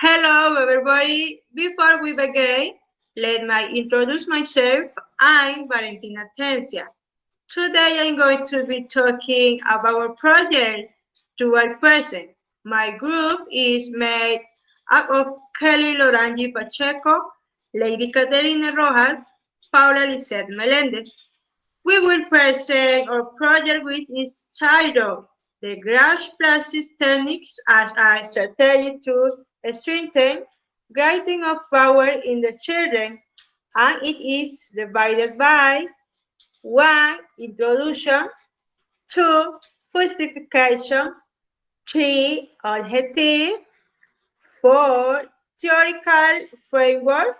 Hello, everybody. Before we begin, let me introduce myself. I'm Valentina Tencia. Today, I'm going to be talking about a project toward present. My group is made up of Kelly Lorangi Pacheco, Lady Caterina Rojas, Paula Lisette Melendez. We will present our project which is titled The Glass Plastic Techniques as a Strategy to Strengthen Grading of Power in the Children, and it is divided by 1. Introduction, 2. Justification, 3. Objective, 4. Theoretical framework,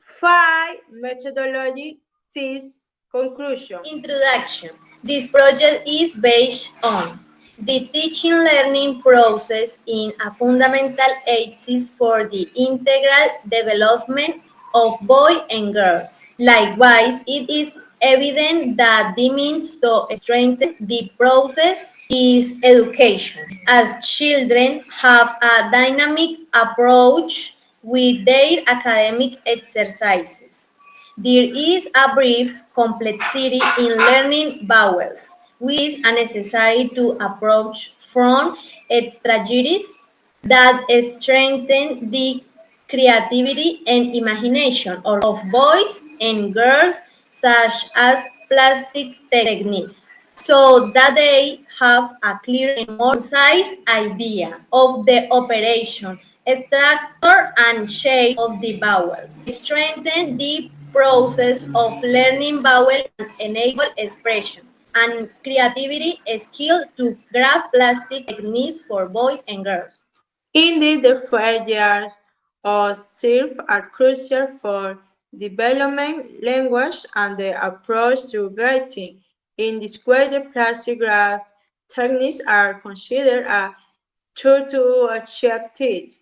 5. Methodology, 6. Conclusion. Introduction. This project is based on the teaching-learning process in a fundamental axis for the integral development of boys and girls. Likewise, it is evident that the means to strengthen the process is education, as children have a dynamic approach with their academic exercises. There is a brief complexity in learning vowels, which is necessary to approach from strategies that strengthen the creativity and imagination of boys and girls, such as plastic techniques, so that they have a clear and more concise idea of the operation, structure, and shape of the vowels. They strengthen the process of learning vowel and enable expression and creativity skill to grasp plastic techniques for boys and girls. Indeed, the 5 years of SIRF are crucial for developing language and the approach to writing. In this way, the plastic graph techniques are considered a tool to achieve this.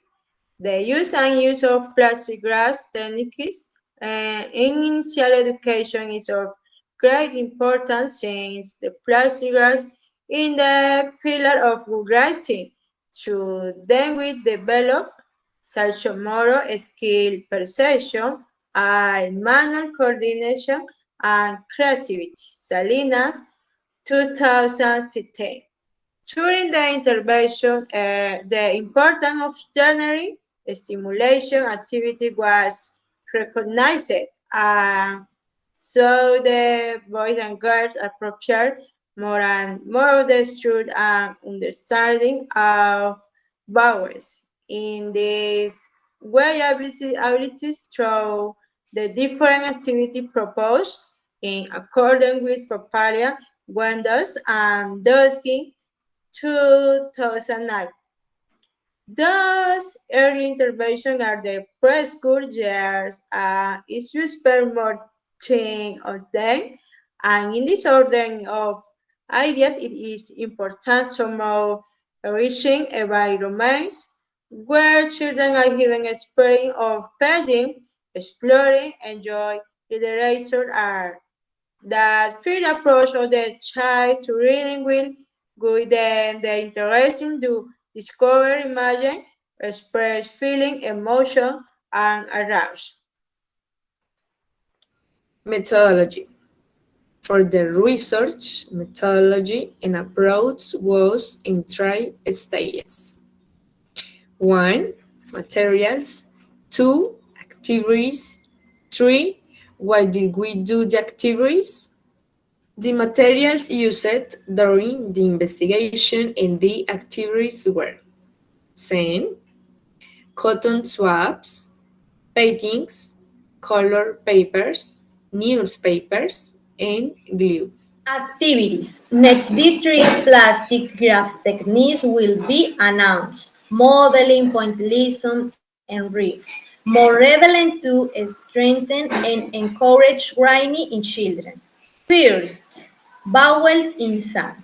The use of plastic graph techniques in initial education is of great importance since the plastic graph is the pillar of writing. Through them we develop such motor skill, perception, and manual coordination and creativity. Salinas, 2015. During the intervention, the importance of journaling stimulation activity was recognized, and so the boys and girls appropriate more and more of the truth and understanding of vowels. In this way, abilities through the different activity proposed in accordance with Papalia, Wendos, and Dosky 2009. Thus, early intervention are the preschool years is used per more thing of them, and in this order of ideas, it is important somehow reaching environments where children are given experience of playing, exploring, enjoy literature art. That field approach of the child to reading will guide them the interesting to discover, imagine, express feeling, emotion, and arouse. Methodology. For the research, methodology and approach was in three stages. 1. Materials. 2. Activities. 3. Why did we do the activities? The materials used during the investigation and the activities were sand, cotton swabs, paintings, color papers, newspapers, and glue. Activities. Next, the three plastic graph techniques will be announced. Modeling, pointillism, and riff. More relevant to strengthen and encourage writing in children. First, vowels in sound.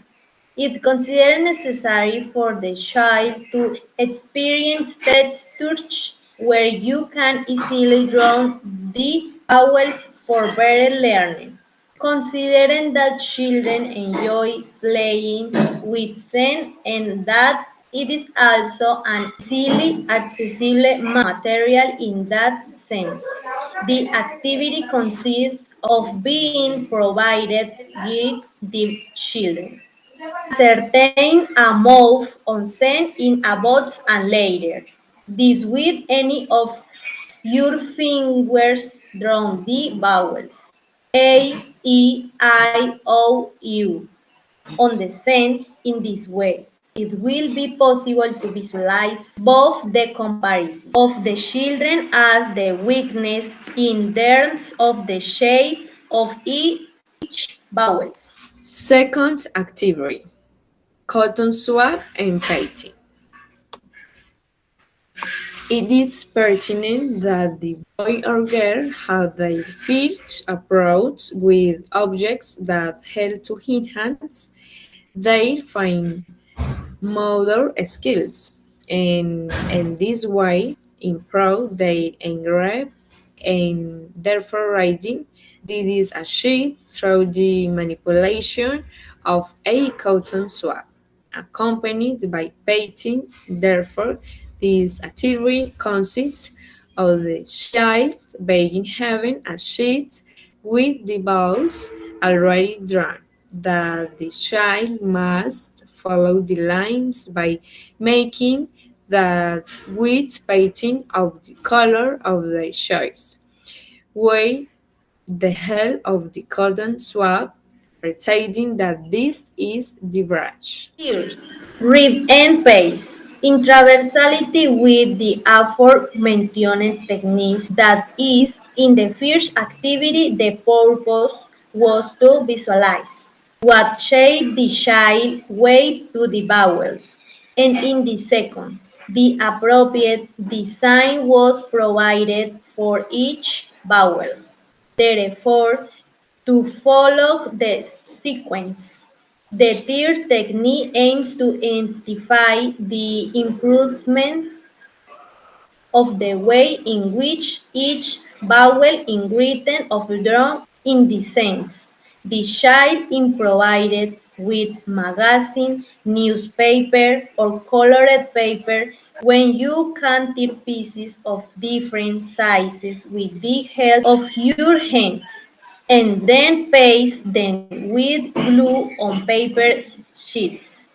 It considered necessary for the child to experience textures where you can easily draw the vowels for better learning. Considering that children enjoy playing with sound and that It is also an easily accessible material in that sense. The activity consists of being provided with the children certain amount on send in a box and later. This with any of your fingers drawn the vowels A, E, I, O, U on the send in this way. It will be possible to visualize both the comparison of the children as the weakness in terms of the shape of each vowels. Second activity, cotton swab and painting. It is pertinent that the boy or girl have their feet approached with objects that help to enhance their fine motor skills, and in this way improve their engrave and therefore writing. This is achieved through the manipulation of a cotton swab, accompanied by painting. Therefore, this activity consists of the child being having a sheet with the balls already drawn, that the child must follow the lines by making that with painting of the color of their choice, with the help of the cotton swab, pretending that this is the brush. Third, rib and pace. In transversality with the aforementioned techniques, that is, in the first activity the purpose was to visualize what shape the child gave to the vowels, and in the second, the appropriate design was provided for each vowel. Therefore, to follow the sequence, the third technique aims to identify the improvement of the way in which each vowel is written or drawn in the sense. The child is provided with magazine, newspaper, or colored paper when you can tear pieces of different sizes with the help of your hands and then paste them with glue on paper sheets,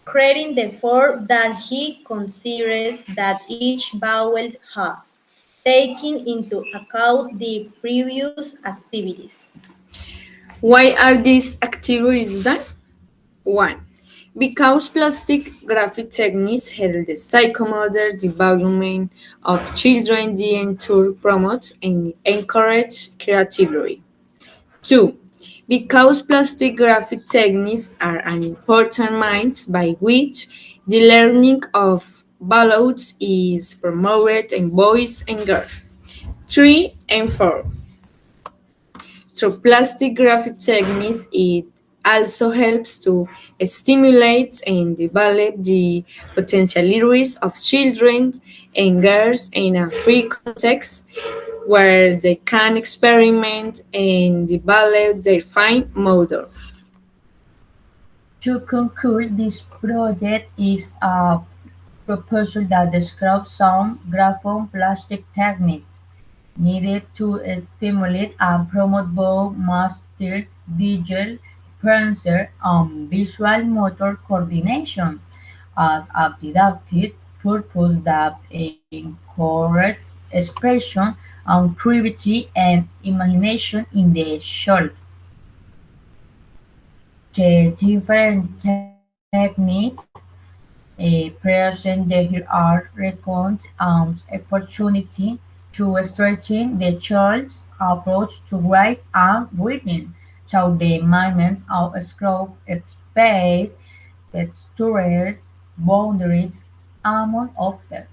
creating the form that he considers that each vowel has, taking into account the previous activities. Why are these activities done? 1. Because plastic graphic techniques help the psychomotor development of children, the tour promotes and encourage creativity. 2. Because plastic graphic techniques are an important means by which the learning of ballots is promoted in boys and girls. 3 and 4. Through plastic graphic techniques, it also helps to stimulate and develop the potentialities of children and girls in a free context where they can experiment and develop their fine motor. To conclude, this project is a proposal that describes some graphoplastic techniques needed to stimulate and promote both muscular, visual, pressure, and visual motor coordination as a deductive purpose that encourages expression and creativity and imagination in the child. The different techniques present there are recounts and opportunity to strengthen the child's approach to writing and reading, so the movements of scope, space, textures, boundaries, among others.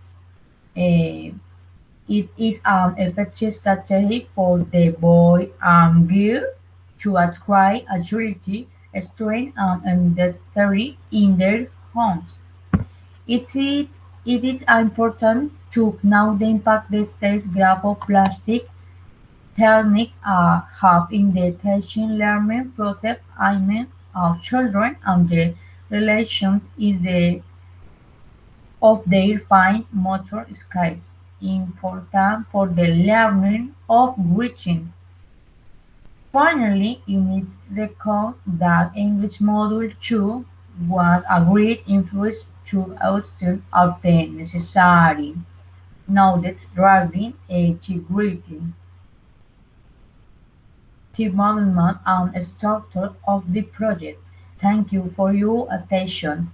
Eh, it is an effective strategy for the boy and girl to acquire agility, strength, and industry in their homes. It is important to know the impact these graphoplastic techniques have in the teaching learning process of children and the relations is the of their fine motor skills, important for the learning of reaching. Finally, units record that English Module 2 was a great influence to outstep of the necessary knowledge driving integrity, development and structure of the project. Thank you for your attention.